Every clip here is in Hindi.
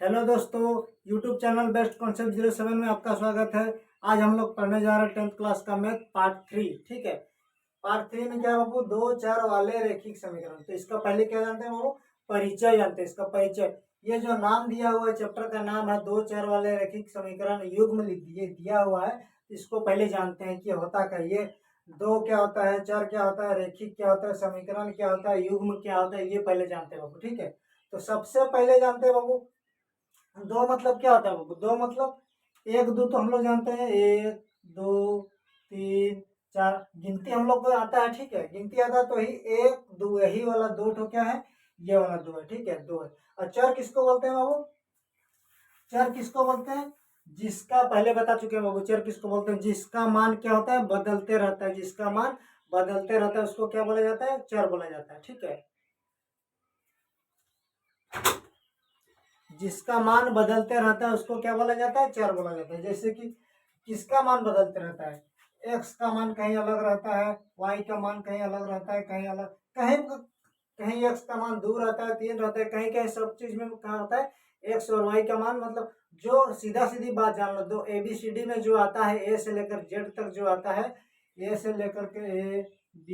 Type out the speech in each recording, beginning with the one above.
हेलो दोस्तों, यूट्यूब चैनल बेस्ट कॉन्सेप्ट 07 में आपका स्वागत है। आज हम लोग पढ़ने जा रहे हैं 10th क्लास का मैथ पार्ट 3। ठीक है, पार्ट 3 में क्या है बाबू, दो चर वाले रैखिक समीकरण। तो इसका पहले क्या जानते हैं बाबू, परिचय जानते हैं। इसका परिचय, ये जो नाम दिया हुआ है चैप्टर का नाम है दो चर वाले रैखिक समीकरण युग्म ये दिया हुआ है। इसको पहले जानते हैं कि होता क्या ये दो क्या होता है, चर क्या होता है, रैखिक क्या होता है, समीकरण क्या होता है, युग्म क्या होता है, ये पहले जानते हैं बाबू। ठीक है, तो सबसे पहले जानते हैं बाबू दो मतलब क्या होता है बाबू। दो मतलब एक दो तो हम लोग जानते हैं, एक दो तीन चार गिनती हम लोग को आता है। ठीक है, गिनती आता है तो ही एक दो, यही वाला दो तो क्या है, ये वाला दो है। ठीक है, दो है। और चर किसको बोलते हैं बाबू, चर किसको बोलते हैं, जिसका पहले बता चुके हैं बाबू। चर किसको बोलते हैं, जिसका मान क्या होता है, बदलते रहता है। जिसका मान बदलते रहता है उसको क्या बोला जाता है, चर बोला जाता है। ठीक है, जिसका मान बदलते रहता है उसको क्या बोला जाता है, चर बोला जाता है। जैसे कि किसका मान बदलते रहता है, एक्स का मान कहीं अलग रहता है, वाई का मान कहीं अलग रहता है, कहीं अलग कहीं कहीं एक्स का मान दूर रहता है, तीन रहता है, कहीं कहीं सब चीज में कहा होता है एक्स और वाई का मान। मतलब जो सीधा सीधी बात जान लो, दो ABCD में जो आता है ए से लेकर जेड तक जो आता है, ए से लेकर के A B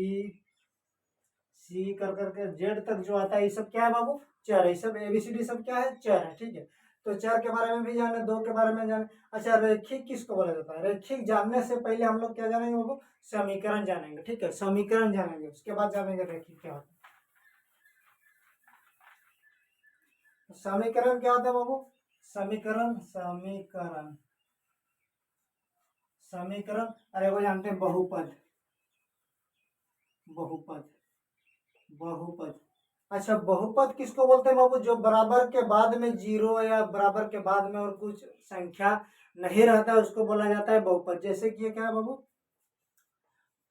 C कर करके जेड तक जो आता है, ये सब क्या है बाबू, चर है। ये सब ABCD सब क्या है, चर है। ठीक है, तो चर के बारे में भी जाने, दो के बारे में जाने। अच्छा, रैखिक किसको बोला जाता है, रैखिक जानने से पहले हम लोग क्या जानेंगे बाबू, समीकरण जानेंगे। ठीक है, समीकरण जानेंगे, उसके बाद जानेंगे रैखिक क्या होता है। समीकरण क्या होता है बाबू, समीकरण समीकरण समीकरण अरे वो जानते हैं, बहुपद बहुपद बहुपद। अच्छा, बहुपद किसको बोलते हैं बाबू, जो बराबर के बाद में जीरो या बराबर के बाद में और कुछ संख्या नहीं रहता है उसको बोला जाता है बहुपद। जैसे कि ये क्या है बाबू,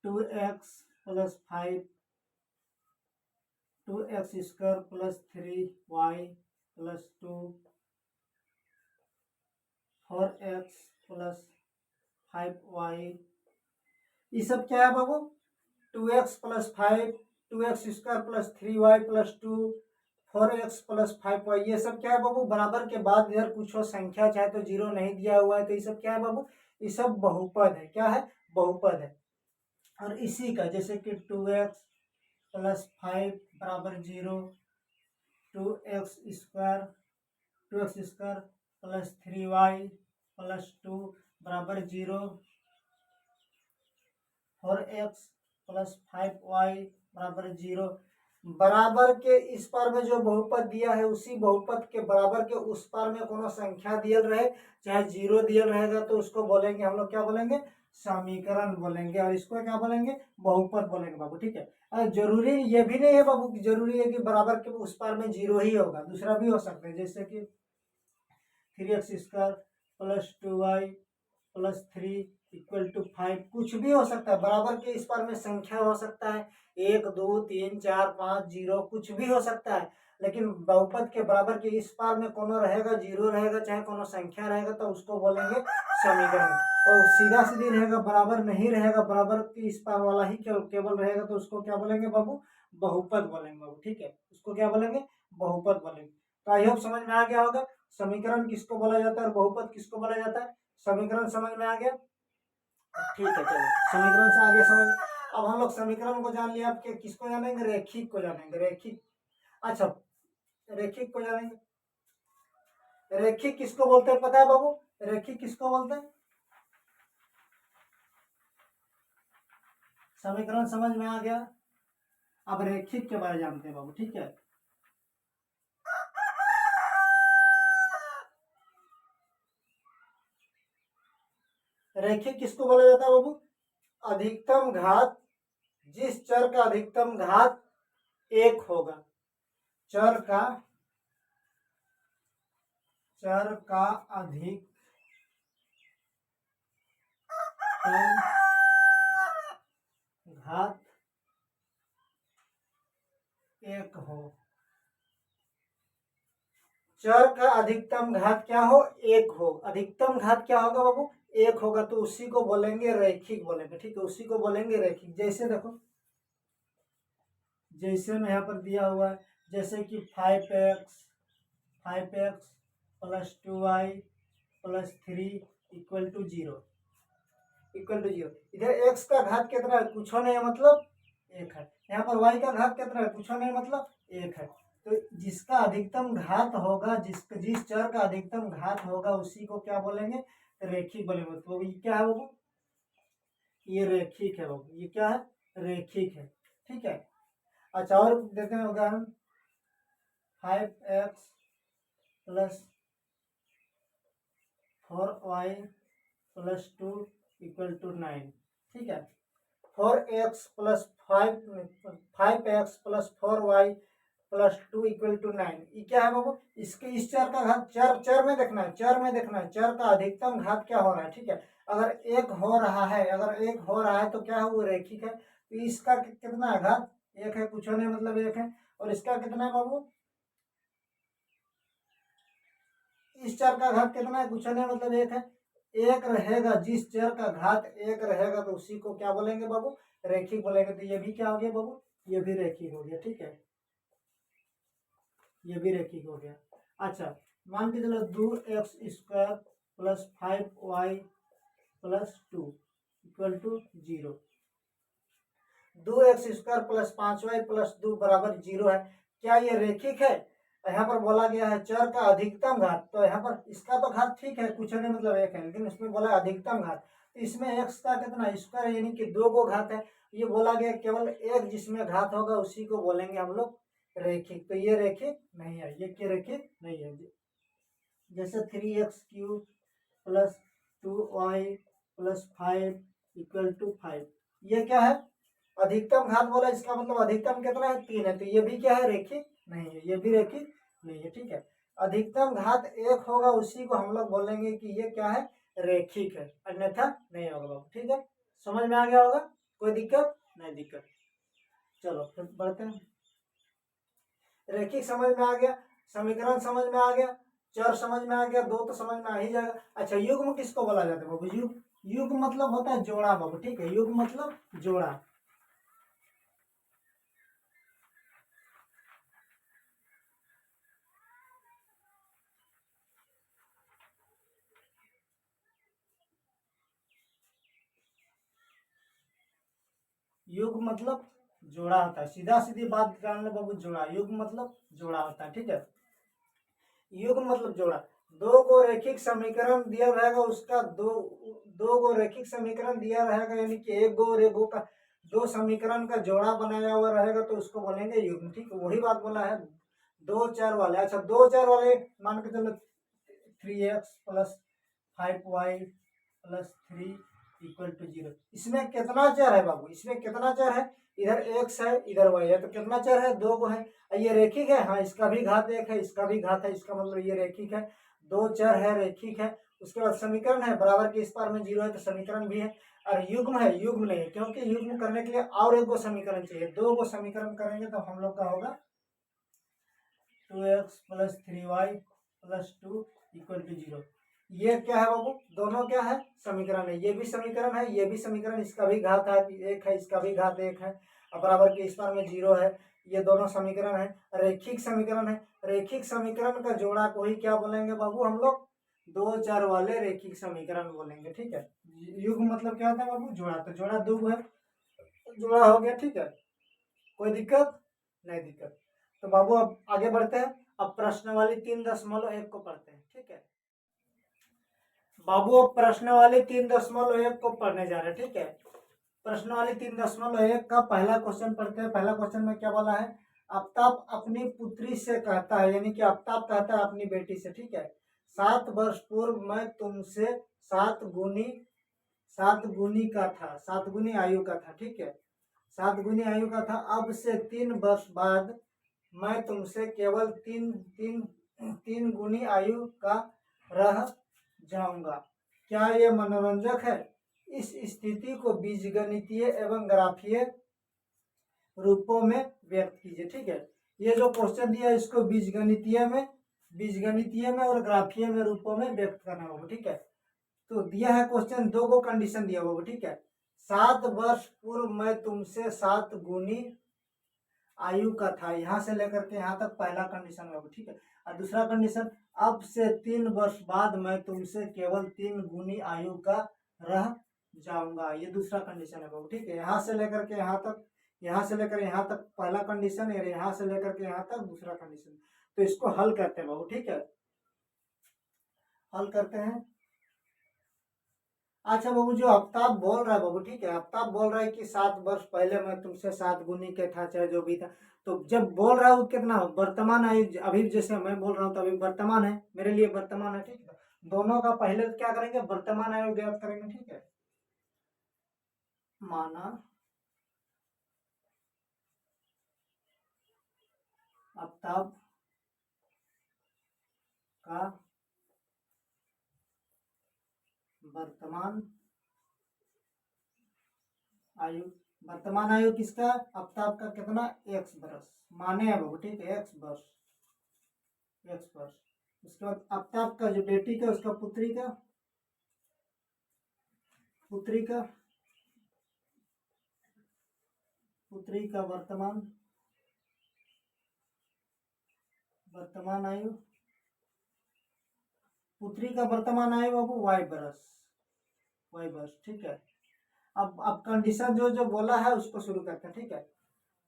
2x + 5 2x² + 3y + 2 4x + 5y, ये सब क्या है बाबू, 2x + 5 2x² + 3y + 2 4x + 5y, ये सब क्या है बाबू, बराबर के बाद इधर कुछ हो संख्या, चाहे तो जीरो नहीं दिया हुआ है, तो ये सब क्या है बाबू, ये सब बहुपद है। क्या है, बहुपद है। और इसी का जैसे कि 2x + 5 = 0, 2x² + 3y + 2 = 0, 4x + 5y = 0। बराबर के इस पार में जो बहुपद दिया है उसी बहुपद के बराबर के उस पार में कोनो संख्या दियल रहे, चाहे जीरो दियल रहेगा, तो उसको बोलेंगे हम लोग क्या बोलेंगे, समीकरण बोलेंगे। और इसको क्या बोलेंगे, बहुपद बोलेंगे बाबू। ठीक है, और जरूरी ये भी नहीं है बाबू कि जरूरी है कि बराबर के उस पार में जीरो ही होगा, दूसरा भी हो सकता है। जैसे कि 3x² + 2y + 3 = 5, कुछ भी हो सकता है। बराबर के इस पार में संख्या हो सकता है, 1 2 3 4 5 जीरो, कुछ भी हो सकता है। लेकिन बहुपद के बराबर के इस पार में कोनो रहेगा, जीरो रहेगा, चाहे कोनो संख्या रहेगा, तो उसको बोलेंगे समीकरण। और सीधा सीधी रहेगा, बराबर नहीं रहेगा, बराबर के इस पार वाला ही केवल रहेगा, तो उसको क्या बोलेंगे बाबू, बहुपद बोलेंगे बाबू। ठीक है, उसको क्या बोलेंगे, बहुपद बोलेंगे। तो आई होप समझ में आ गया होगा समीकरण किसको बोला जाता है और बहुपद किसको बोला जाता है। समीकरण समझ में आ गया, ठीक है। चलो, समीकरण से आगे समझ। अब हम लोग समीकरण को जान लिया, आपके किसको जानेंगे, रैखिक को जानेंगे, रैखिक। अच्छा, रैखिक को जानेंगे। रैखिक किसको बोलते हैं पता है बाबू, रैखिक किसको बोलते हैं, समीकरण समझ में आ गया। अब रैखिक के बारे में जानते हैं बाबू। ठीक है, रैखिक किसको बोला जाता है बाबू, अधिकतम घात, जिस चर का अधिकतम घात एक होगा, चर का अधिकतम घात एक हो, चर का अधिकतम घात क्या हो, एक हो। अधिकतम घात क्या होगा बाबू, एक होगा, तो उसी को बोलेंगे रैखिक बोलेंगे। ठीक है, उसी को बोलेंगे रैखिक। जैसे देखो, जैसे में यहाँ पर दिया हुआ है, जैसे कि 5x plus 2y plus 3 equal to 0, equal to 0। इधर x का घात कितना है, कुछ नहीं है मतलब 1 है। यहाँ पर y का घात कितना है, कुछ नहीं मतलब 1 है। तो जिसका अधिकतम घात होगा, जिस चर का अधिकतम घात होगा उसी को क्या बोलेंगे, रेखिक बोलेंगे। तो ये क्या है वो, ये रेखिक है वो, ये क्या है, रेखिक है, ठीक है। अच्छा और देखते हैं उदाहरण, 5x plus 4y plus 2 equal to 9, ठीक है। 4x plus 5x plus 4y plus 2 equal to 9, ये क्या है बाबू, इसके इस चर का घात, चर में देखना है, चर में देखना है, चर का अधिकतम घात क्या हो रहा है, ठीक है। अगर एक हो रहा है, अगर एक हो रहा है तो क्या है, वो रेखिक है। तो इसका कितना है, घात 1 है, कुछ नहीं मतलब 1 है। और इसका कितना है बाबू, इस चर का घात कितना है, कुछ नहीं मतलब 1 है। एक रहेगा, जिस चर का घात 1 रहेगा तो उसी को क्या बोलेंगे बाबू, रेखिक बोलेंगे। तो ये भी क्या हो गया बाबू, ये भी रेखिक हो गया, ठीक है, ये भी रेखिक हो गया। अच्छा मान के चलो 2x² plus 5y plus 2 equal to 0, 2x² plus 5y plus 2 बराबर 0 है। क्या ये रेखिक है, यहाँ पर बोला गया है चर का अधिकतम घात, तो यहाँ पर इसका तो घात ठीक है, कुछ नहीं मतलब 1 है, लेकिन इसमें बोला अधिकतम घात, तो इसमें x का कितना स्क्वायर यानी कि 2 को घात है। ये बोला गया केवल एक जिसमें घात होगा उसी को बोलेंगे हम लोग रेखिक। तो ये रेखिक नहीं है, ये क्या रेखिक नहीं है। जैसे 3x³ plus 2y plus 5 equal to 5, ये क्या है, अधिकतम घात बोला, इसका मतलब अधिकतम कितना है, 3 है। तो ये भी क्या है, रेखिक नहीं है, ये भी रेखिक नहीं है, ठीक है। अधिकतम घात 1 होगा उसी को हम लोग बोलेंगे कि ये क्या है, रेखिक है, अन्यथा नहीं होगा बाबू, ठीक है। समझ में आ गया होगा, कोई दिक्कत नहीं, दिक्कत। चलो फिर बढ़ते हैं। रेखिक समझ में आ गया, समीकरण समझ में आ गया, चर समझ में आ गया, दो तो समझ में आ ही जाएगा। अच्छा युग्म किसको बोला जाता है बाबू, युग्म मतलब होता है जोड़ा बाबू, ठीक है, युग्म मतलब जोड़ा। युग्म मतलब जोड़ा होता है, सीधा सीधी बात जान लो बाबू, जोड़ा, युग्म मतलब जोड़ा होता है, ठीक है। युग्म मतलब जोड़ा, दो को रेखिक समीकरण दिया रहेगा, उसका दो को रेखिक समीकरण दिया रहेगा, यानी कि एक गो और एक गो का दो समीकरण का जोड़ा बनाया हुआ रहेगा तो उसको बोलेंगे युग्म, ठीक है। वही बात बोला है, दो चर वाले। अच्छा दो चर वाले मान के चलो 3x plus 5y plus 3 equal to 0, इसमें कितना चर है बाबू, इसमें कितना चर है, इधर x है इधर y है, तो कितना चर है, दो को है। ये रेखिक है, हाँ इसका भी घात 1 है, इसका भी घात है, इसका मतलब ये रेखिक है, दो चर है, रेखिक है। उसके बाद समीकरण है, बराबर के इस पार में 0 है तो समीकरण भी है। और युग्म है, युग्म नहीं है, क्योंकि युग्म करने के लिए और एक गो समीकरण चाहिए, दो गो समीकरण करेंगे तो हम लोग का होगा 2x plus 3y plus 2 equal to 0। ये क्या है बाबू, दोनों क्या है, समीकरण है, ये भी समीकरण है, ये भी समीकरण, इसका भी घात है 1 है, इसका भी घात 1 है, और बराबर के इस पार में 0 है। ये दोनों समीकरण है, रेखिक समीकरण है। रेखिक समीकरण का जोड़ा को ही क्या बोलेंगे बाबू, हम लोग दो चर वाले रेखिक समीकरण बोलेंगे, ठीक है। युग्म मतलब क्या होता है बाबू, जोड़ा, तो जोड़ा दो है, जोड़ा हो गया, ठीक है, कोई दिक्कत नहीं, दिक्कत। तो बाबू अब आगे बढ़ते हैं, अब प्रश्न वाली 3.1 को पढ़ते हैं, ठीक है बाबू। अब प्रश्न वाली 3.1 को पढ़ने जा रहे हैं, ठीक है। प्रश्न वाली 3.1 का पहला क्वेश्चन पढ़ते हैं। पहला क्वेश्चन में क्या बोला है, आफ्ताब अपनी पुत्री से कहता है, यानी कि आफ्ताब कहता है अपनी बेटी से, ठीक है, 7 वर्ष पूर्व मैं तुमसे 7 गुनी का था, 7 गुनी आयु का था, ठीक है, 7 गुनी आयु का था। अब से 3 वर्ष बाद मैं तुमसे केवल तीन गुनी आयु का रह जाऊंगा। क्या ये मनोरंजक है। इस स्थिति को बीजगणितीय एवं ग्राफीय रूपों में व्यक्त कीजिए, ठीक है। ये जो क्वेश्चन दिया है इसको बीजगणितीय में और ग्राफीय में रूपों में व्यक्त करना होगा, ठीक है। तो दिया है क्वेश्चन, दो को कंडीशन दिया होगा, ठीक है। 7 वर्ष पूर्व मैं तुमसे 7 गुनी आयु का था, यहाँ से लेकर के यहाँ तक पहला कंडीशन होगा, ठीक है। और दूसरा कंडीशन, अब से 3 वर्ष बाद मैं तुमसे केवल 3 गुनी आयु का रह जाऊंगा। ये दूसरा कंडीशन है बाबू, ठीक है। यहाँ से लेकर के यहाँ तक, यहाँ से लेकर यहाँ तक पहला कंडीशन है, यहाँ से लेकर के यहाँ तक दूसरा कंडीशन। तो इसको हल करते हैं बाबू, ठीक है, हल करते हैं। अच्छा बाबू, जो आफ्ताब बोल रहा है बाबू, ठीक है, आफ्ताब बोल रहा है कि 7 वर्ष पहले मैं तुमसे 7 गुनी के था, चाहे जो भी था। तो जब बोल रहा हूँ कितना वर्तमान आयु, अभी जैसे मैं बोल रहा हूँ तो अभी वर्तमान है, मेरे लिए वर्तमान है, ठीक है। दोनों का पहले क्या करेंगे, वर्तमान आयु ज्ञात करेंगे, ठीक है। माना आफ्ताब का वर्तमान आयु, वर्तमान आयु किसका, आफ्ताब का कितना, x वर्ष माने है बाबू, ठीक है, x वर्ष, x वर्ष। उसके बाद आफ्ताब का जो बेटी का, उसका पुत्री का, पुत्री का, पुत्री का वर्तमान, वर्तमान आयु, पुत्री का वर्तमान आयु बाबू y वर्ष, y वर्ष, ठीक है। अब कंडीशन जो जो बोला है उसको शुरू करते हैं, ठीक है।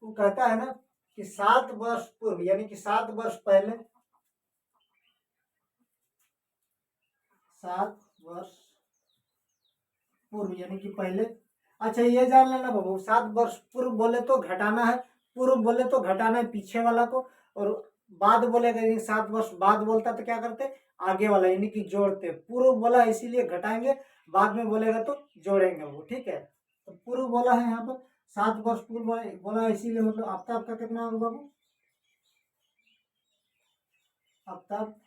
वो कहता है ना कि 7 वर्ष पूर्व, यानी कि 7 वर्ष पहले, 7 वर्ष पूर्व यानी कि पहले। अच्छा ये जान लेना बाबू, 7 वर्ष पूर्व बोले तो घटाना है, पूर्व बोले तो घटाना है पीछे वाला को, और बाद बोलेगा, 7 वर्ष बाद बोलता तो क्या करते, आगे वाला यानी कि जोड़ते। पूर्व बोला है इसीलिए घटाएंगे, बाद में बोलेगा तो जोड़ेंगे वो, ठीक है। तो पूर्व बोला है यहाँ पर, 7 वर्ष पूर्व बोला है इसीलिए, मतलब आफ्ताब का कितना होगा बाबू, आफ्ताब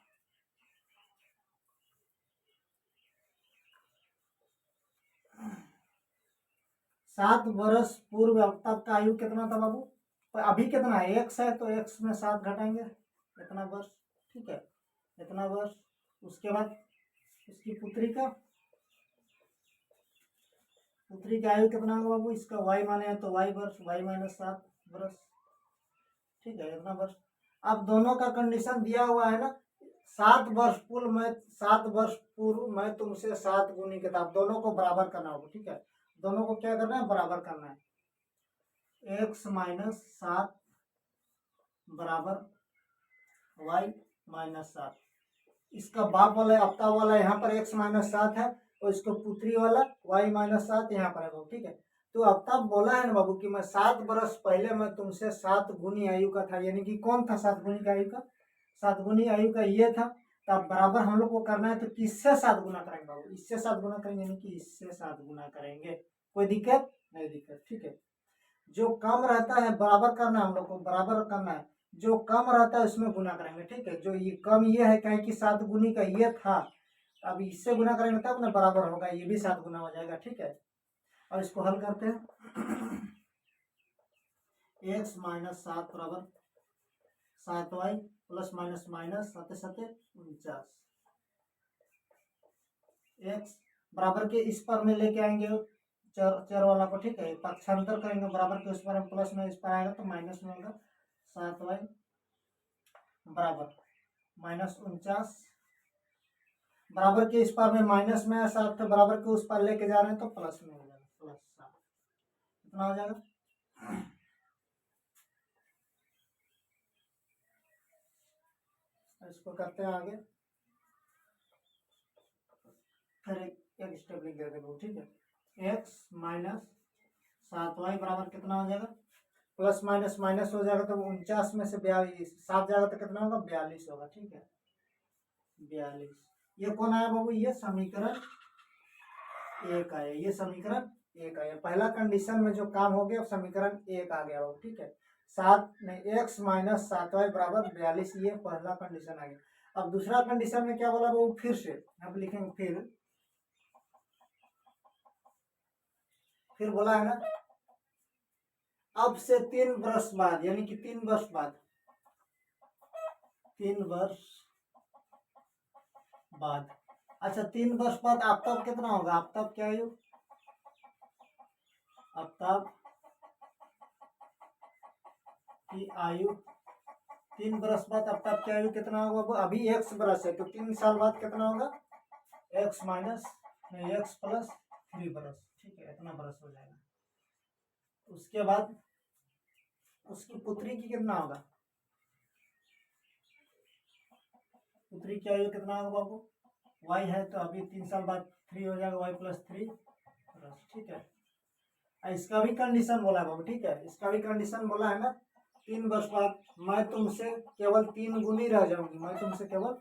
7 वर्ष पूर्व आफ्ताब का आयु कितना था बाबू, तो अभी कितना है, एक्स है, तो एक्स में 7 घटाएंगे, इतना वर्ष, ठीक है, इतना वर्ष। उसके बाद उसकी पुत्री का, पुत्री की आयु कितना होगा बाबू, इसका वाई माने हैं तो y वर्ष, y-7 वर्ष, ठीक है, इतना वर्ष। अब दोनों का कंडीशन दिया हुआ है ना, 7 वर्ष पूर्व मैं तुमसे 7 गुनी के था। दोनों को बराबर करना होगा, ठीक है, दोनों को क्या करना है, बराबर करना है। x-7 बराबर y-7। इसका बाप वाला आफ्ताब वाला यहाँ पर x-7 है, और इसको पुत्री वाला y-7 यहाँ पर है, ठीक है। तो आफ्ताब बोला है ना बाबू कि मैं 7 वर्ष पहले मैं तुमसे 7 गुनी आयु का था, यानी कि कौन था 7 गुनी का आयु का, 7 गुनी आयु का ये था। तो अब बराबर हम लोग को करना है, तो किससे 7 गुना करेंगे बाबू, इससे 7 गुना करेंगे, यानी कि इससे 7 गुना करेंगे। कोई दिक्कत नहीं, दिक्कत, ठीक है। जो कम रहता है बराबर करना है, हम लोग को बराबर करना है, जो कम रहता है उसमें गुना करेंगे, ठीक है। जो ये कम ये है क्या कि 7 गुनी का ये था, अब इससे गुना करेंगे तब ना बराबर होगा, ये भी 7 गुना हो जाएगा, ठीक है। अब इसको हल करते हैं। x-7 बराबर 7y plus minus minus 7-7 49। x बराबर के इस पर में लेके आएंगे चर वाला को, ठीक है, पक्षांतर करेंगे, बराबर के उस पर हम प्लस में इस पर आएगा तो माइनस में होगा, 7y बराबर -49, बराबर के इस पार में माइनस में है 7, तो बराबर के उस पार लेके जा रहे हैं तो प्लस में हो जाएगा, +7 कितना हो जाएगा। इसको करते हैं आगे, फिर एक स्टेप लिख देते हैं, ठीक है। x-7y बराबर कितना हो जाएगा, प्लस माइनस माइनस हो जाएगा तो 49 में से 42 7 जाएगा तो कितना होगा, 42 होगा, ठीक है, 42। ये कौन आया बाबू, ये समीकरण 1 आया, ये समीकरण 1 आया। पहला कंडीशन में जो काम हो गया समीकरण 1 आ गया बाबू, ठीक है। 7 बराबर 42, ये पहला कंडीशन आ गया। अब दूसरा कंडीशन में क्या बोला बाबू, फिर से अब लिखेंगे, फिर बोला है ना, अब से 3 वर्ष बाद, यानी कि 3 वर्ष बाद, 3 वर्ष बाद। अच्छा 3 वर्ष बाद आफ्ताब कितना होगा, आफ्ताब क्या आयु, आफ्ताब की आयु 3 बरस बाद आपका क्या आयु कितना होगा? अभी x बरस है तो 3 साल बाद कितना होगा? x माइनस x प्लस 3 बरस, ठीक है, इतना बरस हो जाएगा। उसके बाद उसकी पुत्री की कितना होगा? पुत्री की आयु कितना होगा बाबू? y है तो अभी 3 साल बाद 3 हो जाएगा, y प्लस 3 बरस, ठीक है। इसका भी कंडीशन बोला है बाबू, ठीक है, इसका भी कंडीशन बोला है ना। 3 वर्ष बाद मैं तुमसे केवल 3 गुनी रह जाऊंगी, मैं तुमसे केवल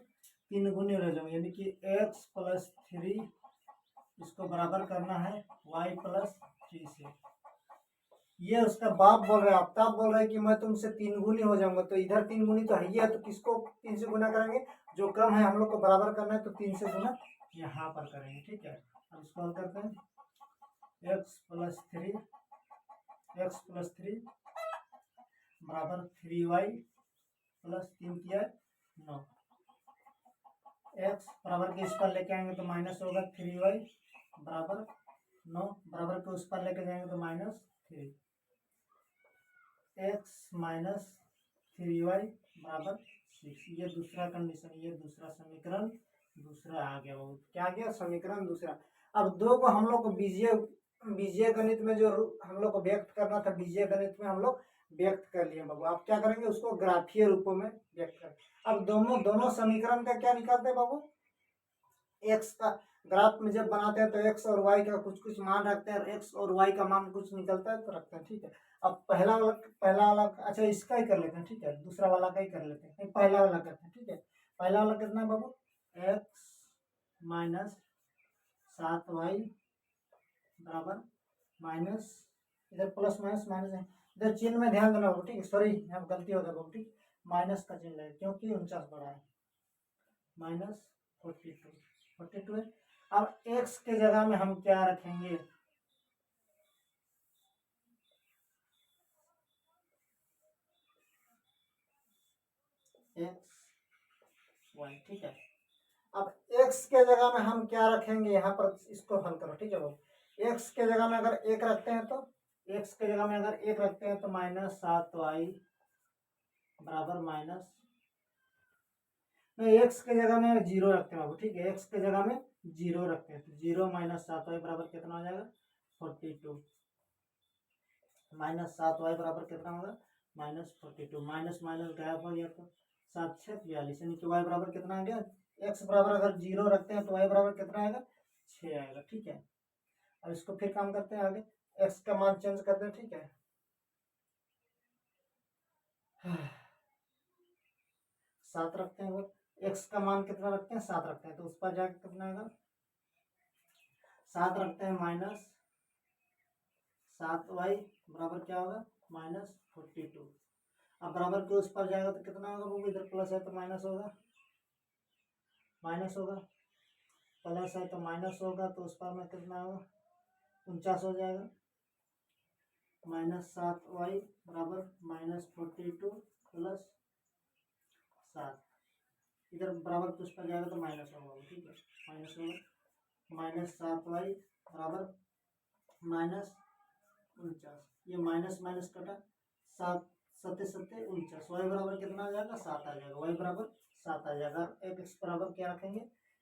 3 गुनी रह जाऊंगी, यानी कि x प्लस 3 इसको बराबर करना है y प्लस 3 से। ये उसका बाप बोल रहा है, आफ्ताब बोल रहा है कि मैं तुमसे 3 गुनी हो जाऊंगा, तो इधर 3 गुनी तो है ही है, तो किसको 3 से गुना करेंगे? जो कम है हम लोग को बराबर करना है, तो 3 से गुना यहाँ पर करेंगे, ठीक है। अब इसको हल करते हैं, x प्लस 3 बराबर 3y प्लस 3 किया 9, x बराबर के इस पर लेके आएंगे तो माइनस होगा 3y बराबर 9, बराबर के उस पर लेके जाएंगे तो माइनस 3, x माइनस 3y बराबर 6। ये दूसरा कंडीशन, ये दूसरा समीकरण दूसरा आ गया। बहुत क्या आ गया? समीकरण दूसरा। अब दो को हम लोग को बीजीय गणित में जो हम लोग को व्यक्त करना था, बीजीय गणित में हम लोग व्यक्त कर लिए बाबू। आप क्या करेंगे? उसको ग्राफीय रूपों में व्यक्त करें। अब दोनों समीकरण का क्या निकालते हैं बाबू? एक्स का ग्राफ में जब बनाते हैं तो एक्स और वाई का कुछ कुछ मान रखते हैं, एक्स और वाई का मान कुछ निकलता है तो रखते हैं, ठीक है। अब पहला वाला अच्छा इसका ही कर लेते हैं, ठीक है, दूसरा वाला का ही कर लेते हैं, पहला वाला करते हैं, ठीक है। पहला वाला कितना है बाबू? एक्स माइनस 7y बराबर माइनस, इधर प्लस माइनस माइनस है, इधर चिन्ह में ध्यान देना बाबू, ठीक है, सॉरी यहाँ गलती हो गया बाबू, ठीक, माइनस का चिन्ह है क्योंकि 49 बड़ा है, माइनस 42 है। अब x के जगह में हम क्या रखेंगे? x y, ठीक है। अब x के जगह में हम क्या रखेंगे? यहाँ पर इसको हल करो, ठीक है बाबू। x के जगह में अगर 1 रखते हैं तो x के जगह में अगर 1 रखते हैं तो माइनस 7y बराबर माइनस, x के जगह में 0 रखते हैं बाबू, ठीक है, x के जगह में 0 रखते हैं तो 0 माइनस 7y बराबर कितना हो जाएगा? 42, माइनस 7y बराबर कितना होगा? माइनस 42, माइनस माइनस गायब हो गया तो 7 6 42, यानी कि y बराबर कितना आ गया? x बराबर अगर 0 रखते हैं तो y बराबर कितना आएगा? 6 आएगा, ठीक है। अब इसको फिर काम करते हैं आगे, x का मान चेंज करते हैं, ठीक है। 7 रखते हैं, वो x का मान कितना रखते हैं? 7 रखते हैं, तो उस पर जाकर कितना आएगा? 7 रखते हैं माइनस 7y बराबर क्या होगा? माइनस 42। अब बराबर के उस पर जाएगा तो कितना होगा वो? इधर प्लस है तो माइनस होगा, माइनस होगा, प्लस है तो माइनस होगा, तो उस पर में कितना होगा? 49 हो जाएगा, माइनस 7y बराबर माइनस 42 प्लस 7, इधर बराबर के उस पर जाएगा तो माइनस होगा, ठीक है, माइनस होगा, माइनस 7y बराबर माइनस 49, ये माइनस माइनस कटा, 7 7 7 49, y बराबर कितना आ जाएगा? 7 आ जाएगा, y बराबर 7 आ जाएगा। x बराबर क्या रखेंगे?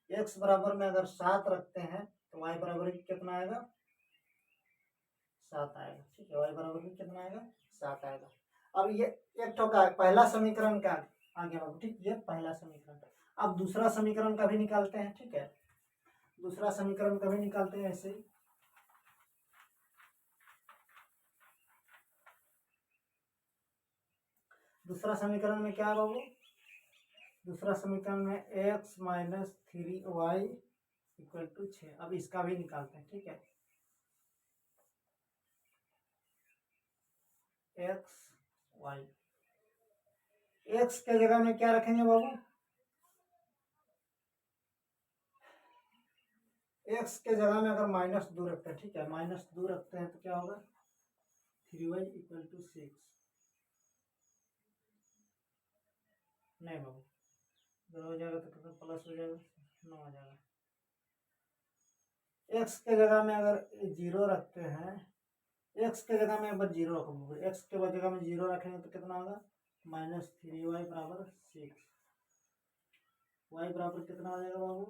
x बराबर में अगर 7 रखते हैं तो y बराबर कितना आएगा? 7 आएगा, ठीक है, y बराबर कितना आएगा? 7 आएगा। अब ये एक ठोका पहला समीकरण का आ गया बाबू, ठीक, ये पहला समीकरण। अब दूसरा समीकरण का भी निकालते हैं, ठीक है, दूसरा समीकरण का भी निकालते हैं ऐसे ही। दूसरा समीकरण में क्या है बाबू? दूसरा समीकरण में x minus 3y equal to 6। अब इसका भी निकालते हैं, ठीक है, x y, x के जगह में क्या रखेंगे बाबू? x के जगह में अगर माइनस 2 रखते हैं, ठीक है, माइनस 2 रखते हैं तो क्या होगा? 3y इक्वल टू 6, नहीं बाबू, इधर हो जाएगा तो कितना प्लस हो जाएगा? 9 आ जाएगा। x के जगह में अगर 0 रखते हैं, x के जगह में एक बार 0 रखोगे, x के जगह में 0 रखेंगे तो कितना होगा? -3y बराबर 6। y बराबर कितना हो जाएगा बाबू,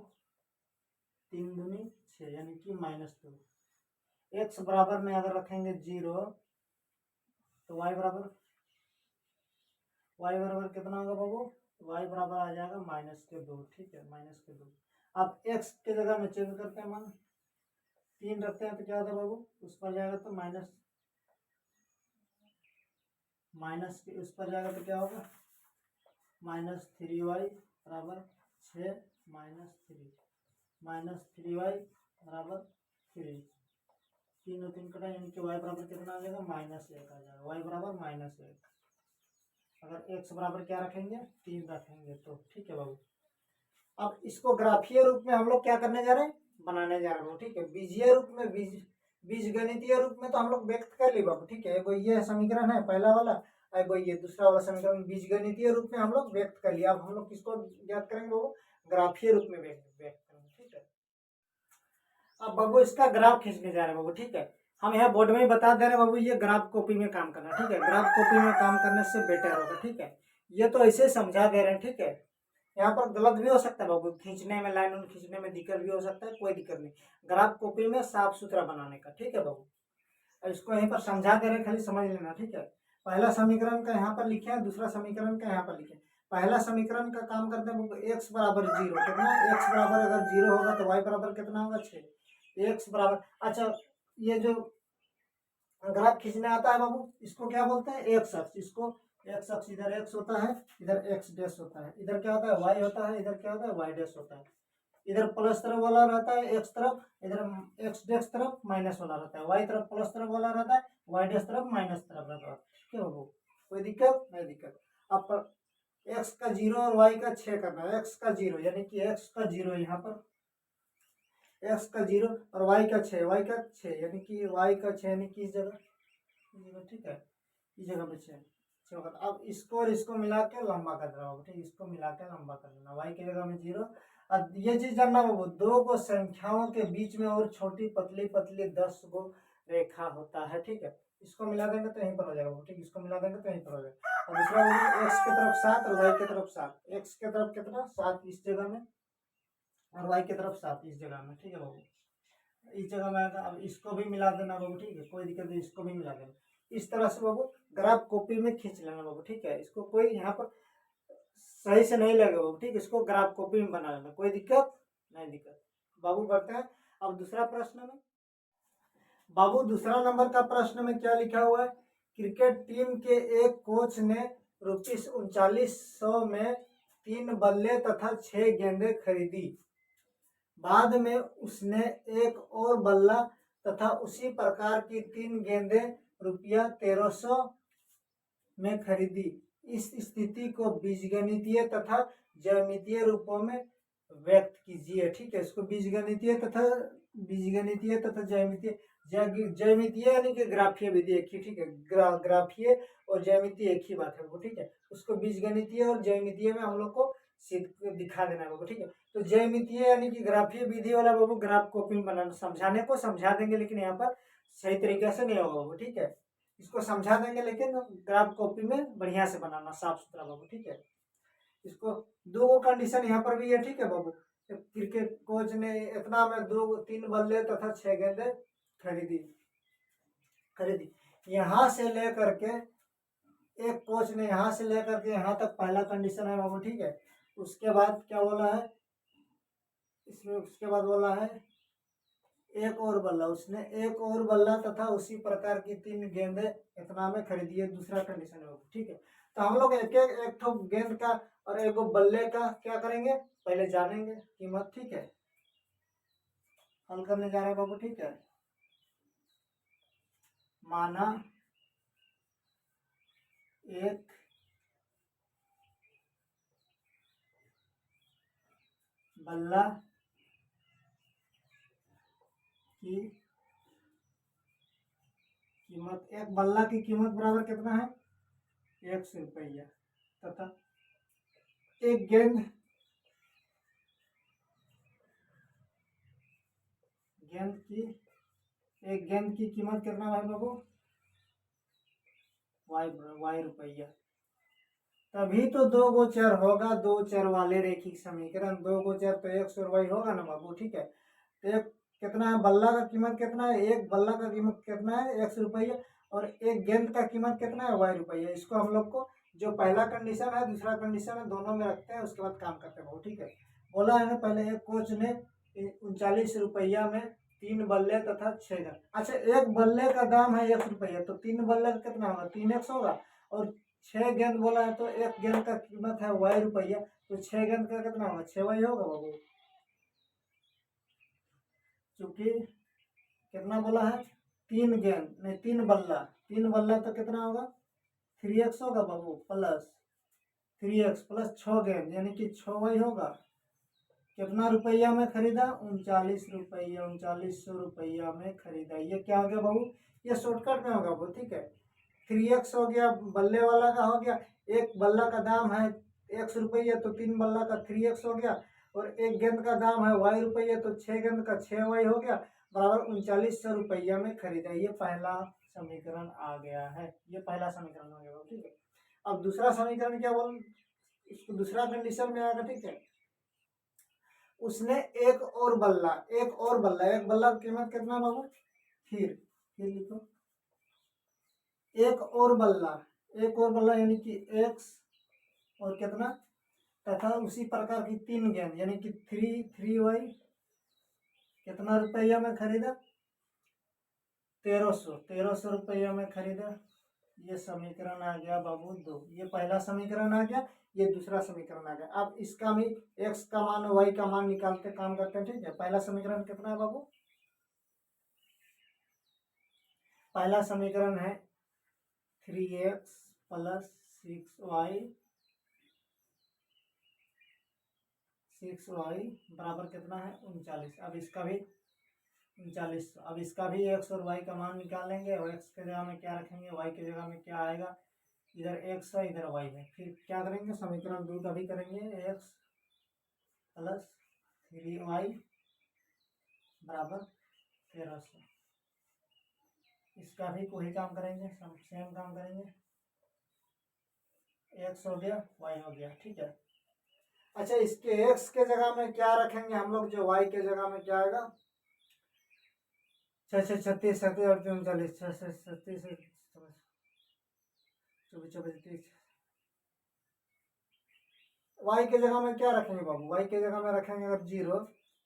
3 दूनी 6 यानी कि -2। x बराबर में अगर रखेंगे 0 तो y बराबर कितना होगा बाबू, y बराबर आ जाएगा -2। ठीक है, -2। अब x के जगह में चेंज करते हैं, मान 3 रखते हैं तो क्या होता है बाबू, उस पर जाएगा तो माइनस के उस पर जाएगा तो क्या होगा, -3y बराबर 6 -3y बराबर 3। 3 और 3 कटा यानी कि y बराबर कितना आ जाएगा, -1 आ जाएगा। y बराबर -1। अगर x बराबर क्या रखेंगे, 3 रखेंगे तो ठीक है बाबू। अब इसको ग्राफीय रूप में हम लोग क्या करने जा रहे हैं, बनाने जा रहे हैं। ठीक है, बीजीय रूप में बीजगणितीय रूप में तो हम लोग व्यक्त कर लिए बाबू। ठीक है, एगो ये समीकरण है पहला वाला, एगो ये दूसरा वाला समीकरण बीजगणितीय रूप में हम लोग व्यक्त कर लिया। अब हम लोग किसको ज्ञात करेंगे बाबू, ग्राफीय रूप में व्यक्त करेंगे। ठीक है, अब बाबू इसका ग्राफ खींचने जा रहे हैं बाबू। ठीक है, हम यहाँ बोर्ड में ही बता दे रहे हैं बाबू, ये ग्राफ कॉपी में काम करना। ठीक है, ग्राफ कॉपी में काम करने से बेटर होगा। ठीक है, ये तो ऐसे समझा दे रहे हैं। ठीक है, यहाँ पर गलत भी हो सकता है बाबू, खींचने में लाइन खींचने में दिक्कत भी हो सकता है, कोई दिक्कत नहीं। ग्राफ कॉपी में साफ सुथरा बनाने का। ठीक है बाबू, इसको यहीं पर समझा दे रहे हैं, खाली समझ लेना। ठीक है, पहला समीकरण का यहाँ पर लिखे हैं, दूसरा समीकरण का यहाँ पर लिखे। पहला समीकरण का काम करते हैं, x बराबर 0 कितना, x बराबर अगर 0 होगा तो y बराबर कितना होगा, 6। x बराबर, अच्छा ये जो ग्राफ खींचने आता है बाबू, इसको क्या बोलते हैं, एक्स अक्ष। इसको एक्स अक्ष, इधर एक्स होता है, इधर एक्स डैश होता है, इधर क्या होता है, वाई होता है, इधर क्या होता है, वाई डैश होता है। इधर प्लस तरफ वाला रहता है एक्स तरफ, इधर एक्स डैश तरफ माइनस वाला रहता है, वाई तरफ प्लस तरफ वाला रहता है, वाई डैश तरफ माइनस तरफ रहता है। ठीक है बाबू, कोई दिक्कत नहीं, दिक्कत। अब एक्स का 0 और वाई का 6 करना है। एक्स का 0 यानी कि एक्स का 0 यहाँ पर, एक्स का 0 और वाई का 6, वाई का 6 यानी कि वाई का 6 यानी कि इस जगह। ठीक है, इस जगह पे 6। अब इसको और इसको मिला के लंबा कर रहा होगा। ठीक, इसको मिला के लंबा कर लेना, वाई की जगह में 0। अब ये चीज जानना बाबू, दो को संख्याओं के बीच में और छोटी पतली पतली 10 गो रेखा होता है। ठीक है, इसको मिला देंगे तो यहीं पर हो जाएगा। ठीक, इसको मिला देंगे तो यहीं पर हो जाएगा। और दूसरा बोलो, एक्स की तरफ 7 और वाई की तरफ 7। एक्स की तरफ कितना, 7 इस जगह में, और वाई की तरफ 7 इस जगह में। ठीक है बाबू, इस जगह में आएगा। अब इसको भी मिला देना बाबू। ठीक है, कोई दिक्कत नहीं, इसको भी मिला देना। इस तरह से बाबू ग्राफ कॉपी में खींच लेना बाबू। ठीक है, इसको कोई यहाँ पर सही से नहीं लगेगा बाबू। ठीक, इसको ग्राफ कॉपी में बना लेना, कोई दिक्कत नहीं, दिक्कत बाबू। बढ़ते हैं अब दूसरा प्रश्न में बाबू। दूसरा नंबर का प्रश्न में क्या लिखा हुआ है, क्रिकेट टीम के एक कोच ने ₹3900 में 3 बल्ले तथा 6 गेंदें खरीदी। बाद में उसने एक और बल्ला तथा उसी प्रकार की 3 गेंदें ₹1300 में खरीदी। इस स्थिति को बीजगणितीय तथा ज्यामितीय रूपों में व्यक्त कीजिए। ठीक है, इसको बीजगणितीय तथा ज्यामितीय, ज्यामितीय यानी कि ग्राफीय विधि एक ही। ठीक है, ग्राफीय और ज्यामितीय एक ही बात है वो। ठीक है, उसको बीजगणितीय और ज्यामितीय में हम लोग को दिखा देना है। ठीक है, तो ज्यामितीय यानी कि ग्राफीय विधि वाला बाबू ग्राफ कॉपी में बनाना, समझाने को समझा देंगे लेकिन यहाँ पर सही तरीके से नहीं होगा बाबू। ठीक है, इसको समझा देंगे लेकिन ग्राफ कॉपी में बढ़िया से बनाना, साफ सुथरा बाबू। ठीक है, इसको दो कंडीशन यहाँ पर भी है। ठीक है बाबू, क्रिकेट कोच ने इतना में 3 बल्ले तथा 6 गेंदें खरीदी। यहाँ से लेकर के, एक कोच ने यहाँ से लेकर के यहाँ तक पहला कंडीशन है बाबू। ठीक है, उसके बाद क्या बोला है इसमें, उसके बाद बोला है एक और बल्ला, उसने एक और बल्ला तथा उसी प्रकार की 3 गेंदें इतना में खरीदी है, दूसरा कंडीशन है। ठीक है, तो हम लोग एक एक ठो गेंद का और एक बल्ले का क्या करेंगे, पहले जानेंगे कीमत। ठीक है, हल करने जा रहे हैं बाबू। ठीक है, माना एक बल्ला की कीमत, एक बल्ला की कीमत बराबर कितना है, 100 रुपया, तथा एक गेंद की कीमत कितना है बाबू, वाई रुपया। तभी तो दो गो चर होगा, दो चर वाले रेखिक समीकरण। दो गो चर तो एक्स और वाई होगा ना बाबू, ठीक है। तो एक कितना है, बल्ला का कीमत कितना है, एक बल्ला का कीमत कितना है, ₹1, और एक गेंद का कीमत कितना है, ₹Y। इसको हम लोग को जो पहला कंडीशन है दूसरा कंडीशन है दोनों में रखते हैं, उसके बाद काम करते हैं बाबू, ठीक है। बोला है ना पहले, एक कोच ने ₹39 में 3 बल्ले तथा 6 गेंद। अच्छा, एक बल्ले का दाम है ₹1, तो 3 बल्ले का कितना होगा, 3x होगा। और 6 गेंद बोला है तो एक गेंद का कीमत है ₹Y, तो 6 गेंद का कितना होगा, 6Y होगा बाबू। चूंकि कितना बोला है, 3 गेंद नहीं 3 बल्ला, 3 बल्ला तो कितना होगा, 3x होगा बाबू, प्लस 3x प्लस 6 गेंद यानी कि 6Y होगा। कितना रुपया में खरीदा, ₹39, ₹3900 में खरीदा। ये क्या हो गया बाबू, ये शॉर्टकट में होगा बाबू, ठीक है। 3x हो गया, बल्ले वाला का हो गया, एक बल्ला का दाम है ₹1 तो 3 बल्ला का 3x हो गया, और एक गेंद का दाम है ₹Y तो 6 गेंद का 6Y हो गया, बराबर ₹3900 में खरीदा। ये पहला समीकरण आ गया है, ये पहला समीकरण हो गया, ठीक है। अब दूसरा समीकरण क्या बोल, इसको दूसरा कंडीशन में आएगा, ठीक है। उसने एक बल्ला की कीमत कितना बाबू, फिर लिखो, एक और बल्ला यानी कि x, और कितना, तथा उसी प्रकार की 3 गेंद यानी कि 3y, कितना रुपया में खरीदा, ₹1300 में खरीदा। ये समीकरण आ गया बाबू 2। ये पहला समीकरण आ गया, ये दूसरा समीकरण आ गया। अब इसका भी x का मान और y का मान निकालते काम करते हैं, ठीक है। पहला समीकरण कितना है बाबू, पहला समीकरण है 3x प्लस 6y बराबर कितना है, 39। अब इसका भी 39। अब इसका भी x और y का मान निकाल लेंगे, और x के जगह में क्या रखेंगे, y की जगह में क्या आएगा, इधर x है इधर y है। फिर क्या करेंगे, समीकरण 2 का भी करेंगे, x प्लस 3y बराबर 1300। इसका भी कोई काम करेंगे, सेम काम करेंगे, x हो गया y हो गया, ठीक है। अच्छा, इसके x के जगह में क्या रखेंगे हम लोग, जो y के जगह में क्या आएगा, 6 6 36 37 और 39, 6 6 36 24 24 30। y के जगह में क्या रखेंगे बाबू, y के जगह में रखेंगे अगर 0,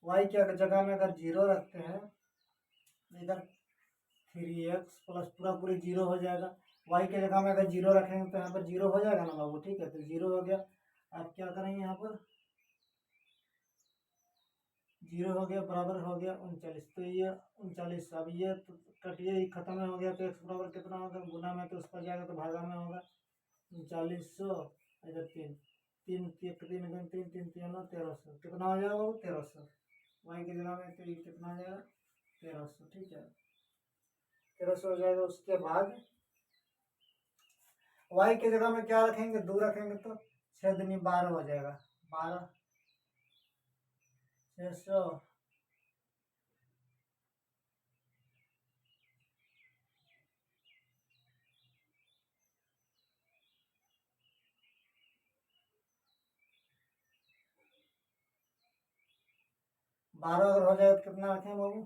y के जगह में अगर 0 रखते हैं, इधर 3x प्लस पूरा पूरी 0 हो जाएगा। y के जगह में अगर 0 रखेंगे तो यहाँ पर 0 हो जाएगा ना बाबू, ठीक है। तो 0 हो गया। अब क्या करेंगे, यहाँ पर 0 हो गया, बराबर हो गया 39। तो ये 39, अब ये तो कटिए खत्म हो गया, तो x बराबर कितना होगा, गुना में तो उस पर जाएगा तो भागा में होगा 3900, इधर 3 3 3 3 3 3 3 1300, कितना हो जाएगा वो 1300। y की जगह में तो ये कितना हो जाएगा 1300, ठीक है, 1300 हो जाएगा। उसके बाद y की जगह में क्या रखेंगे, 2 रखेंगे तो 6 दूनी 12 हो जाएगा, 12 600। 12 अगर हो जाए तो कितना रखें बाबू,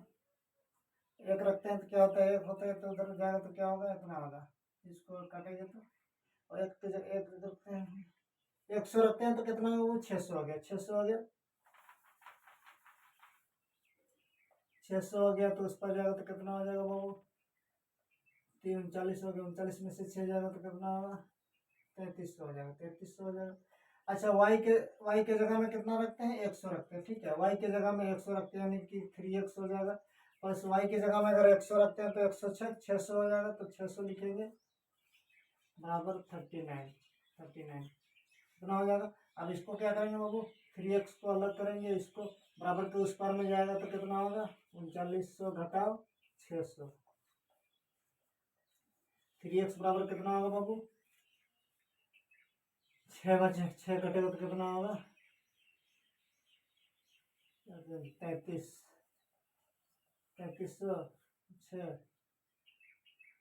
1 रखते हैं तो क्या होता है, 1 होता है तो उधर जाएगा तो क्या होगा, इतना होगा। इसको काटेंगे तो, और 1 के जगह 1 रखते हैं, 100 रखते हैं तो कितना होगा, 600 हो गया, 600 हो गया, 600 हो गया। तो उस पर जाएगा तो कितना हो जाएगा बाबू, 39 हो गया, 39 में से 6 जाएगा तो कितना होगा, 3300 हो जाएगा, 3300 हो जाएगा। अच्छा, y के जगह में कितना रखते हैं, 100 रखते हैं, ठीक है। y के जगह में 100 रखते हैं यानी कि 3x हो जाएगा, प्लस y की जगह में अगर 100 रखते हैं तो 600 हो जाएगा, तो 600 लिखेंगे, बराबर 39 कितना हो जाएगा। अब इसको क्या करेंगे बाबू, 3x को अलग करेंगे, इसको बराबर के उस पार में जाएगा तो कितना होगा, 3900 घटाओ 600, 3x बराबर कितना होगा बाबू, 6 बचे, 6 कटेगा तो कितना होगा, 3300 6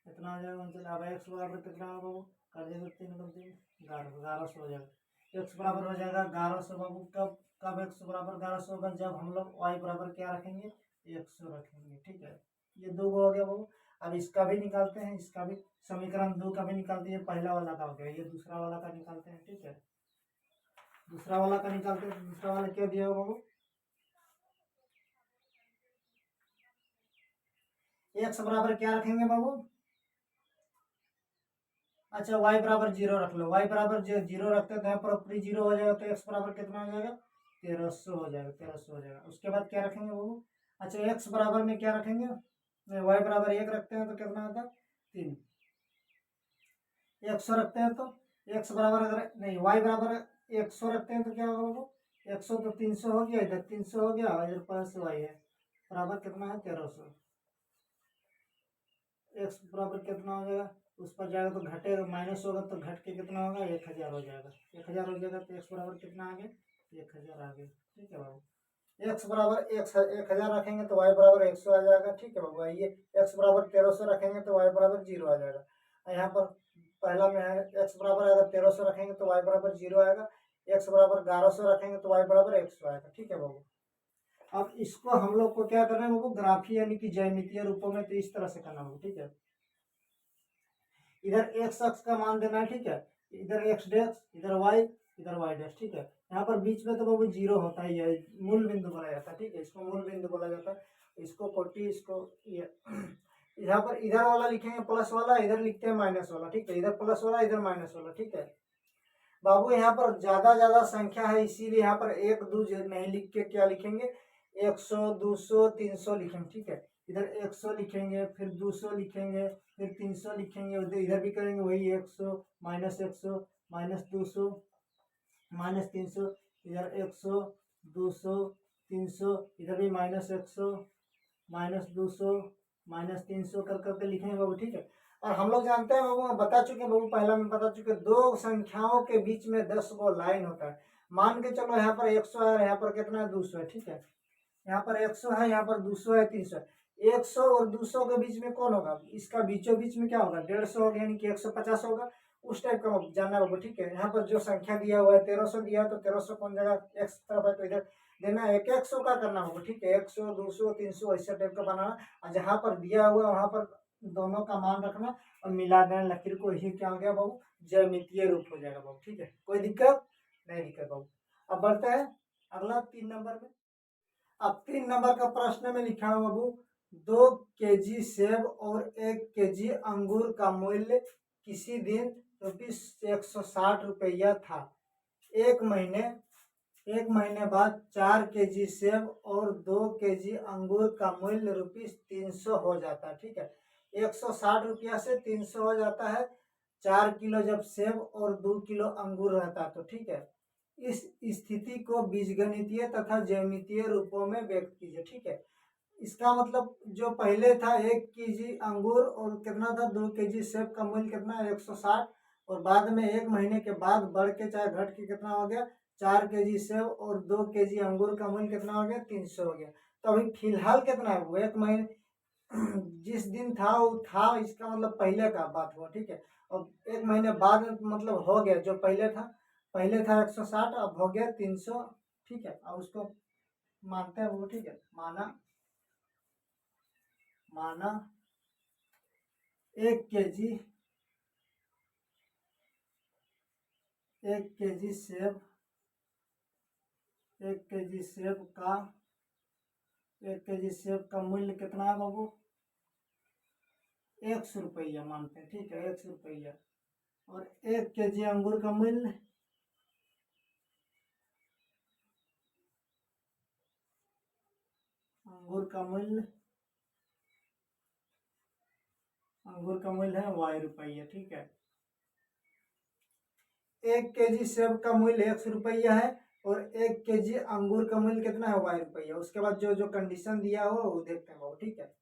कितना हो जाएगा 39। अब x बराबर कितना होगा बाबू, कर देगा 3 × 3 1100 हो जाएगा। एक्स बराबर हो जाएगा 1100 बाबू। कब कब एक्स बराबर 1100 होगा? जब हम लोग वाई बराबर क्या रखेंगे? 100 रखेंगे। ठीक है, ये 2 हो गया बाबू। अब इसका भी निकालते हैं, इसका भी समीकरण 2 का भी निकालते हैं। पहला वाला का हो गया, ये दूसरा वाला का निकालते हैं। ठीक है, दूसरा वाला का निकालते हैं। दूसरा वाला क्या दिया होगा बाबू? एक्स बराबर क्या रखेंगे बाबू? अच्छा, y बराबर 0 रख लो। y बराबर 0 रखते हैं तो यहाँ पर ऊपरी 0 हो जाएगा, तो x बराबर कितना हो जाएगा? 1300 हो जाएगा। 1300 हो जाएगा। उसके बाद क्या रखेंगे बाबू? अच्छा, x बराबर में क्या रखेंगे? y बराबर 1 रखते हैं तो कितना होता है? 3। 100 रखते हैं तो x बराबर, अगर नहीं y बराबर 100 रखते हैं तो क्या होगा बाबू? 100 तो 300 हो गया, इधर 300 हो गया, इधर प्लस y है, बराबर कितना है? 1300। एक्स बराबर कितना हो जाएगा? उस पर जाएगा तो घटेगा, माइनस होगा तो घट के कितना होगा? 1000 हो जाएगा। 1000 हो जाएगा तो एक्स बराबर कितना आ गया? 1000 आ गया। ठीक है बाबू, एक्स बराबर 1000 रखेंगे तो वाई बराबर 100 आ जाएगा। ठीक है बाबू, ये एक्स बराबर 1300 रखेंगे तो वाई बराबर 0 आ जाएगा। यहाँ पर पहला में है एक्स बराबर, अगर 1300 रखेंगे तो वाई बराबर 0 आएगा। एक्स बराबर 1100 रखेंगे तो वाई बराबर 100 आएगा। ठीक है बाबू, अब इसको हम लोग को क्या करना है बाबू? ग्राफी यानी कि ज्यामितीय रूपों में, तो इस तरह से करना होगा। ठीक है, इधर एक्स अक्ष का मान देना है। ठीक है, इधर एक्स डैश, इधर वाई, इधर वाई डैश। ठीक है, यहाँ पर बीच में तो बाबू 0 होता ही है, मूल बिंदु बोला जाता है। ठीक है, इसको मूल बिंदु बोला जाता है। इसको 40, इसको ये यहाँ पर इधर वाला लिखेंगे प्लस वाला, इधर लिखते हैं माइनस वाला। ठीक है, इधर प्लस वाला, इधर माइनस वाला। ठीक है बाबू, यहाँ पर ज्यादा संख्या है, इसीलिए यहाँ पर 1 2 नहीं लिख के क्या लिखेंगे? 100 200 300 लिखेंगे। ठीक है, इधर 100 लिखेंगे, फिर 200 लिखेंगे, फिर 300 लिखेंगे, इधर भी करेंगे वही 100 -100 -200 -300, इधर 100 200 300, इधर भी -100 -200 -300 कर करके लिखेंगे बाबू। ठीक है, और हम लोग जानते हैं बाबू, बता चुके बाबू, पहला में बता चुके, दो संख्याओं के बीच में 10 को लाइन होता है। मान के चलो यहाँ पर 100 है, यहाँ पर कितना है? 200 है। ठीक है, यहाँ पर 100 है, यहाँ पर 200 है, 300 है। 100 और 200 के बीच में कौन होगा? इसका बीचों बीच में क्या होगा? 150 होगा, यानी कि 150 होगा। उस टाइप का जानना होगा। ठीक है, यहाँ पर जो संख्या दिया हुआ है 1300 दिया है, तो 1300 कौन जगह एक्स तरफ है तो इधर देना है। 100 का करना होगा। ठीक है, 100 200 300 ऐसा टाइप का बनाना, और जहाँ पर दिया हुआ है वहां पर दोनों का मान रखना और मिला देना लकीर को। यही क्या हो गया बाबू? ज्यामितीय रूप हो जाएगा बाबू। ठीक है, कोई दिक्कत नहीं? दिक्कत बाबू। अब बढ़ते हैं अगला 3 नंबर में। अब 3 नंबर का प्रश्न में लिखा है बाबू, 2 kg सेब और 1 kg अंगूर का मूल्य किसी दिन ₹160 था। एक महीने बाद 4 kg सेब और 2 kg अंगूर का मूल्य ₹300 हो जाता है। ठीक है, 160 से 300 हो जाता है। 4 किलो जब सेब और 2 किलो अंगूर रहता है तो। ठीक है, इस स्थिति को बीजगणितीय तथा ज्यामितीय रूपों में व्यक्त कीजिए। ठीक है, इसका मतलब जो पहले था 1 kg अंगूर और कितना था? 2 kg सेब का मूल्य कितना है? 160, और बाद में 1 महीने के बाद बढ़ के चाहे घट के कितना हो गया? 4 kg सेब और 2 kg अंगूर का मूल्य कितना हो गया? 300 हो गया। तो अभी फिलहाल कितना है? वो 1 महीने जिस दिन था वो था, इसका मतलब पहले का बात हुआ। ठीक है, और 1 महीने बाद मतलब हो गया, जो पहले था 160, अब हो गया 300। ठीक है, अब उसको मानते हैं वो। ठीक है, माना माना 1 kg 1 kg सेब 1 kg सेब का 1 kg सेब का मूल्य कितना है बाबू? 100 रुपया मानते हैं। ठीक है, 100 रुपया। और 1 kg अंगूर का मूल्य अंगूर का मूल्य है ₹y। ठीक है, 1 kg सेब का मूल्य 100 रुपया है और 1 kg अंगूर का मूल्य कितना है? ₹y। उसके बाद जो जो कंडीशन दिया हुआ वो देखते हैं बाबू। ठीक है,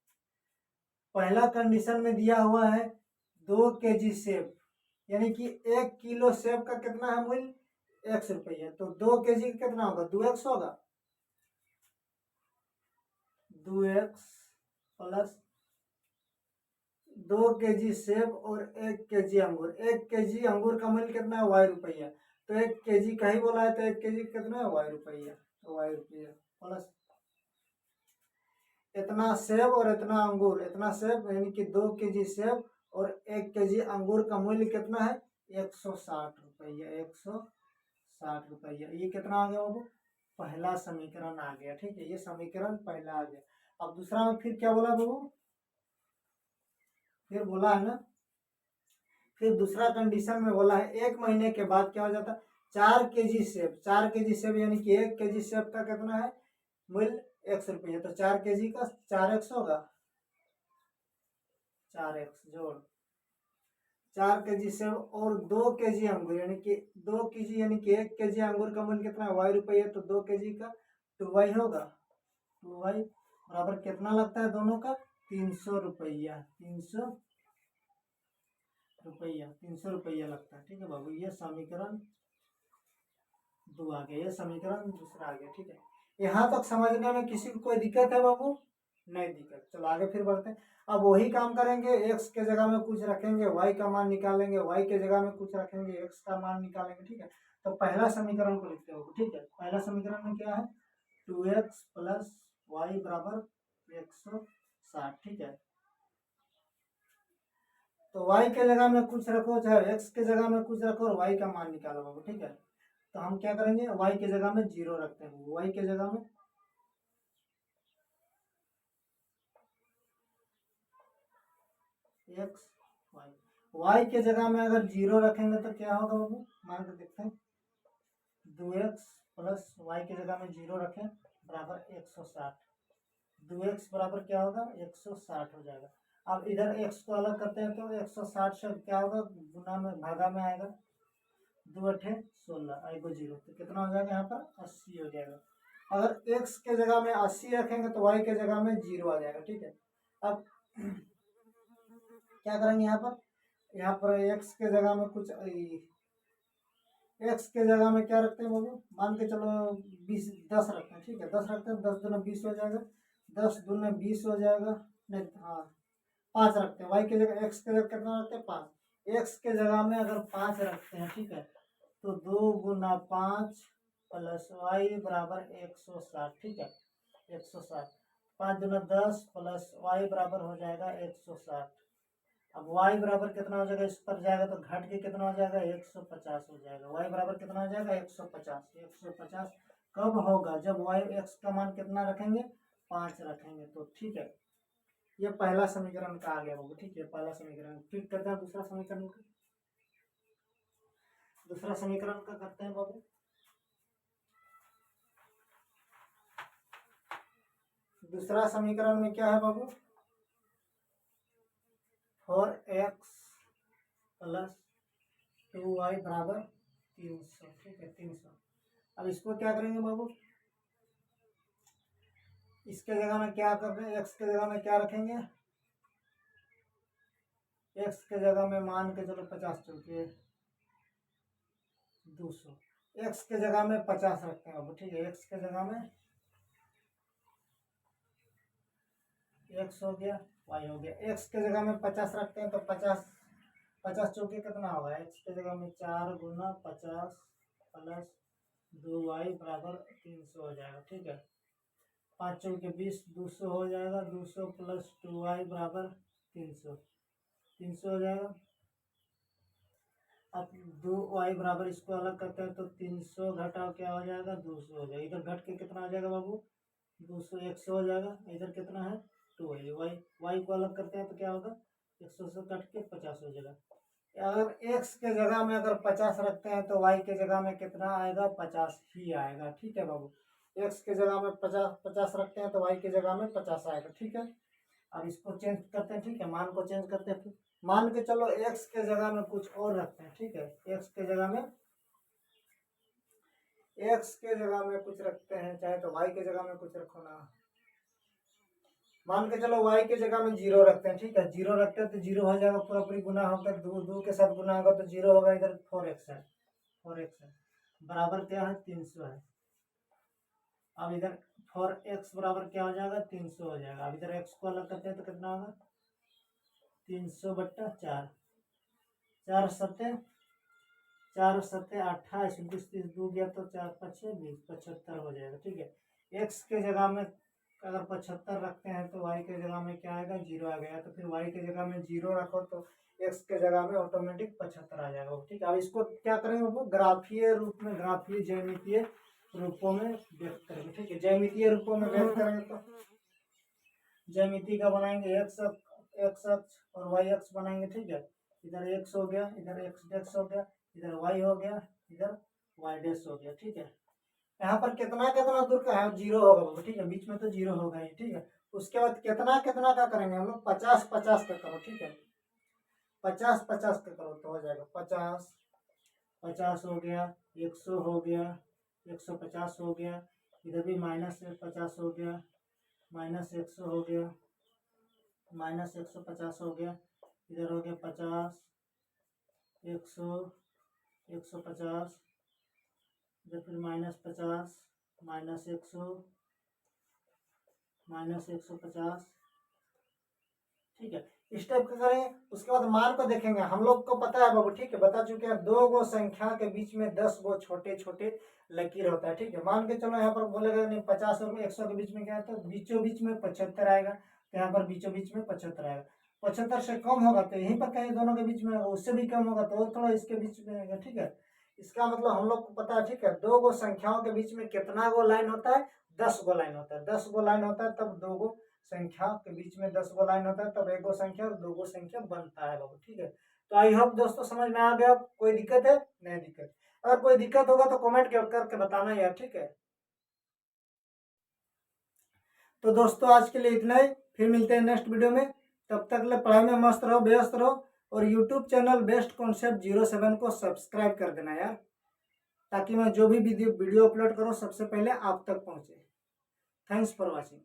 पहला कंडीशन में दिया हुआ है 2 kg सेब, यानी कि 1 किलो सेब का कितना है मूल्य? 100 रुपया। तो 2 kg का कितना होगा? 2x होगा, 2x प्लस 2 kg सेब और 1 kg अंगूर। 1 kg अंगूर का मूल्य कितना है? वाई रुपया। तो 1 kg का ही बोला है, तो 1 kg कितना है? वाई रुपया। तो वाई रुपया प्लस इतना सेब और इतना अंगूर, इतना सेब यानी कि 2 kg सेब और 1 kg अंगूर का मूल्य कितना है? 160 रुपया। 160 रुपया। ये कितना आ गया बाबू? पहला समीकरण आ गया। ठीक है, ये समीकरण पहला आ गया। अब दूसरा में फिर क्या बोला बाबू? फिर बोला है ना, फिर दूसरा कंडीशन में बोला है 1 महीने के बाद क्या हो जाता है? 4 kg सेब। 4 kg सेब यानी कि 1 kg सेब का कितना है मूल्य? 100 रुपया। तो 4 kg का 4x होगा, 4x जोड़ 4 kg सेब और 2 kg अंगूर यानी कि 2 kg यानी कि 1 kg अंगूर का मूल्य कितना है? वाई रुपया। तो 2 kg का 2y होगा। 2y बराबर कितना लगता है दोनों का? 300 रुपया। 300 रुपया लगता है। ठीक है बाबू, ये समीकरण 2 आ गया, ये समीकरण दूसरा आ गया। ठीक है, यहाँ तक समझने में किसी को कोई दिक्कत है बाबू? नहीं दिक्कत। चलो आगे फिर बढ़ते हैं। अब वही काम करेंगे, x के जगह में कुछ रखेंगे, y का मान निकालेंगे, y के जगह में कुछ रखेंगे, x का मान निकालेंगे। ठीक है, तो पहला समीकरण को लिखते हो। ठीक है, पहला समीकरण में क्या है? 2x प्लस वाई बराबर 160। ठीक है, तो y के जगह में कुछ रखो, चाहे x के जगह में कुछ रखो और y का मान निकालो बाबू। ठीक है, तो हम क्या करेंगे? y के जगह में 0 रखते हैं। y के जगह में x y के जगह में अगर 0 रखेंगे तो क्या होगा बाबू? मान के देखते हैं। 2x प्लस वाई के जगह में 0 रखें बराबर 160। 2x बराबर क्या होगा? 160 हो जाएगा। अब इधर x को अलग करते हैं तो 160 से क्या होगा? गुना में भागा में आएगा। 2 अठे 16 आएगा 0, तो कितना हो जाएगा? यहाँ पर 80 हो जाएगा। अगर x के जगह में 80 रखेंगे तो y के जगह में 0 आ जाएगा। ठीक है, अब क्या करेंगे? यहाँ पर x के जगह में कुछ x के जगह में क्या रखते हैं बाबू? मान के चलो 10 रखते हैं। ठीक है, 10 रखते हैं, 10 दूना 20 हो जाएगा, 10 दूना 20 हो जाएगा। नहीं, हाँ 5 रखते हैं। y के जगह x के जगह कितना रखते हैं? 5। x के जगह में अगर 5 रखते हैं, ठीक है, तो 2 गुना 5 प्लस वाई बराबर 160। ठीक है, 160। 5 दूना 10 प्लस वाई बराबर हो जाएगा 160। अब y बराबर कितना हो जाएगा? इस पर जाएगा तो घट के कितना हो जाएगा? 150 हो जाएगा। y बराबर कितना हो जाएगा? 150। 150 कब होगा? जब y x का मान कितना रखेंगे? 5 रखेंगे तो। ठीक है, ये पहला समीकरण का आ गया बाबू। ठीक है, पहला समीकरण। फिर करते हैं दूसरा समीकरण का। दूसरा समीकरण का करते हैं बाबू। दूसरा समीकरण में क्या है बाबू? 4x प्लस 2y बराबर 300। ठीक है, 300। अब इसको क्या करेंगे बाबू? इसके जगह में क्या कर रहे हैं? x के जगह में क्या रखेंगे? x के जगह में मान के चलो 50 चलते 200। x के जगह में 50 रखते हैं बाबू। ठीक है, x के जगह में x हो गया, y हो गया। x के जगह में 50 रखते हैं तो 50 चौके कितना होगा? x के जगह में 4 गुना 50 प्लस 2y बराबर 300 हो जाएगा। ठीक है, 5 चौके 20, 200 हो जाएगा। 200 प्लस 2y बराबर 300, 300 हो जाएगा। अब 2y बराबर इसको अलग करते हैं तो 300 घटाओ क्या हो जाएगा? 200 हो जाएगा। इधर घट के कितना आ जाएगा बाबू? 200 100 हो जाएगा। इधर कितना है? 2y। y को अलग करते हैं तो क्या होगा? 100 से कट के 50 हो जाएगा। अगर x के जगह में अगर 50 रखते हैं तो y के जगह में कितना आएगा? 50 ही आएगा। ठीक है बाबू, x के जगह में 50 रखते हैं तो y के जगह में 50 आएगा। ठीक है, अब इसको चेंज करते हैं। ठीक है, मान को चेंज करते हैं। फिर मान के चलो x के जगह में कुछ और रखते हैं। ठीक है, x के जगह में कुछ रखते हैं, चाहे तो y के जगह में कुछ रखो ना। मान के चलो y के जगह में 0 रखते हैं। ठीक है, 0 रखते हैं तो 0 हो जाएगा, पूरा पूरी गुना होकर 2 के साथ गुना होगा तो 0 होगा। इधर 4x है, 4x है बराबर क्या है? 300 है। अब इधर 4x बराबर क्या हो जाएगा? 300 हो जाएगा। अब इधर x को अलग करते हैं तो कितना होगा? 300/4, 4 सत्ते 28, 29 गया तो 4×5 = 20, 75 हो जाएगा। ठीक है, एक्स के जगह में अगर 75 रखते हैं तो वाई के जगह में क्या आएगा, 0 आ गया। तो फिर वाई के जगह में 0 रखो तो एक्स के जगह में ऑटोमेटिक 75 आ जाएगा। ठीक है, अब इसको क्या करेंगे, वो ग्राफीय रूप में, ग्राफीय ज्यामितीय रूपों में व्यक्त करेंगे। ठीक है, ज्यामितीय रूपों में व्यक्त करेंगे तो ज्यामिति का बनाएंगे, एक्स अक्ष और वाई अक्ष बनाएंगे। ठीक है, इधर एक्स हो गया, इधर एक्स डैश हो गया, इधर वाई हो गया, इधर वाई डैश हो गया। ठीक है, यहाँ पर कितना कितना दूर का है, 0 होगा। ठीक है, बीच में तो 0 होगा ही। ठीक है, उसके बाद कितना कितना का करेंगे हम लोग, 50-50 का करो। ठीक है, 50-50 का करो तो हो जाएगा 50 हो गया, 100 हो गया, 150 हो गया, इधर भी -50 हो गया, -100 हो गया, -150 हो गया, इधर हो गया 50, 100, 150, इधर फिर -50, -100, -150। ठीक है, इस टाइप का करेंगे। उसके बाद मान को देखेंगे, हम लोग को पता है बाबू। ठीक है, बता चुके हैं, 2 गो संख्या के बीच में 10 गो छोटे छोटे लकीर होता है। ठीक है, मान के चलो यहाँ पर बोलेगा नहीं 50 और 100 के बीच में क्या है, तो बीचों बीच में 75 आएगा। तो यहाँ पर बीचों बीच में 75 आएगा। 75 से कम होगा तो यहीं पर कहीं दोनों के बीच में, उससे भी कम होगा तो थोड़ा इसके बीच में आएगा। ठीक है, इसका मतलब हम लोग को पता है। ठीक है, 2 गो संख्याओं के बीच में कितना गो लाइन होता है, 10 गो लाइन होता है। 10 गो लाइन होता है तब 2 गो संख्या के बीच में 10 गो लाइन होता है, तब 1 गो संख्या और 2 गो संख्या बनता है बाबू। ठीक है, तो आई होप दोस्तों समझ में आ गया। कोई दिक्कत है, नहीं दिक्कत। अगर कोई दिक्कत होगा तो कमेंट करके बताना यार। ठीक है, तो दोस्तों आज के लिए इतना ही, फिर मिलते हैं नेक्स्ट वीडियो में। तब तक ले पढ़ाई में मस्त रहो, व्यस्त रहो, और यूट्यूब चैनल बेस्ट कॉन्सेप्ट 07 को सब्सक्राइब कर देना यार, ताकि मैं जो भी वीडियो अपलोड करूँ सबसे पहले आप तक पहुँचे। Thanks for watching.